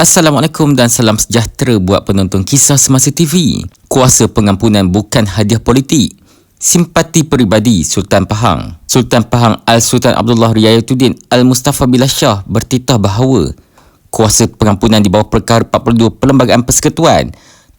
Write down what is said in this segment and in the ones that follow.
Assalamualaikum dan salam sejahtera buat penonton Kisah Semasa TV. Kuasa pengampunan bukan hadiah politik. Simpati peribadi Sultan Pahang. Sultan Pahang Al-Sultan Abdullah Riayatuddin Al-Mustafa Billah Shah bertitah bahawa kuasa pengampunan di bawah Perkara 42 Perlembagaan Persekutuan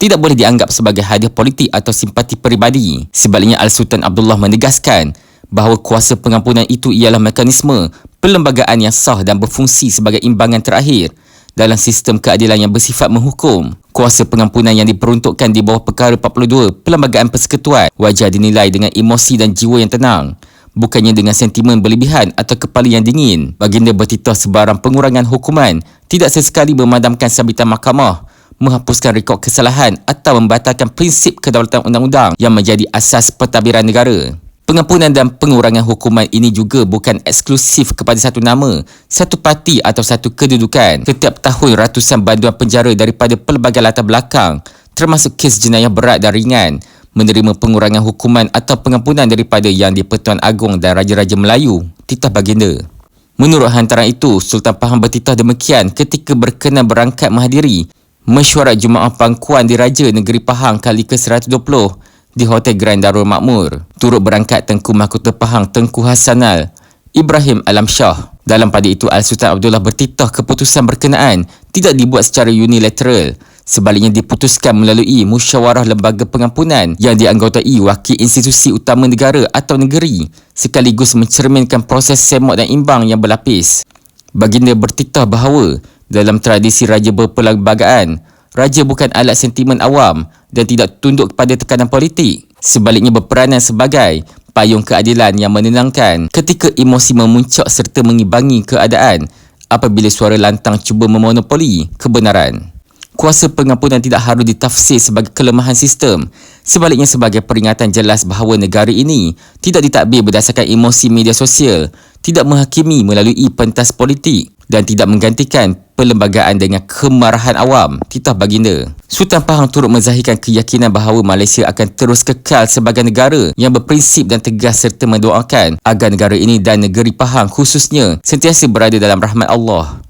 tidak boleh dianggap sebagai hadiah politik atau simpati peribadi. Sebaliknya, Al-Sultan Abdullah menegaskan bahawa kuasa pengampunan itu ialah mekanisme perlembagaan yang sah dan berfungsi sebagai imbangan terakhir dalam sistem keadilan yang bersifat menghukum. Kuasa pengampunan yang diperuntukkan di bawah Perkara 42 Perlembagaan Persekutuan wajar dinilai dengan emosi dan jiwa yang tenang, bukannya dengan sentimen berlebihan atau kepala yang dingin. Baginda bertitah sebarang pengurangan hukuman tidak sesekali memadamkan sabitan mahkamah, menghapuskan rekod kesalahan atau membatalkan prinsip kedaulatan undang-undang yang menjadi asas pentadbiran negara. Pengampunan dan pengurangan hukuman ini juga bukan eksklusif kepada satu nama, satu parti atau satu kedudukan. Setiap tahun ratusan banduan penjara daripada pelbagai latar belakang, termasuk kes jenayah berat dan ringan, menerima pengurangan hukuman atau pengampunan daripada Yang di-Pertuan Agong dan Raja-Raja Melayu, titah baginda. Menurut hantaran itu, Sultan Pahang bertitah demikian ketika berkenan berangkat menghadiri mesyuarat Jumaah Pangkuan Diraja Negeri Pahang kali ke-120 di Hotel Grand Darul Makmur. Turut berangkat Tengku Mahkota Pahang Tengku Hasanal Ibrahim Alam Shah. Dalam pada itu, Al-Sultan Abdullah bertitah keputusan berkenaan tidak dibuat secara unilateral. Sebaliknya, diputuskan melalui musyawarah lembaga pengampunan yang dianggotai wakil institusi utama negara atau negeri, sekaligus mencerminkan proses semok dan imbang yang berlapis. Baginda bertitah bahawa dalam tradisi raja berperlembagaan, raja bukan alat sentimen awam dan tidak tunduk kepada tekanan politik. Sebaliknya, berperanan sebagai payung keadilan yang menenangkan ketika emosi memuncak serta mengimbangi keadaan apabila suara lantang cuba memonopoli kebenaran. Kuasa pengampunan tidak harus ditafsir sebagai kelemahan sistem. Sebaliknya, sebagai peringatan jelas bahawa negara ini tidak ditadbir berdasarkan emosi media sosial, tidak menghakimi melalui pentas politik dan tidak menggantikan perlembagaan dengan kemarahan awam, titah baginda. Sultan Pahang turut menzahirkan keyakinan bahawa Malaysia akan terus kekal sebagai negara yang berprinsip dan tegas serta mendoakan agar negara ini dan negeri Pahang khususnya sentiasa berada dalam rahmat Allah.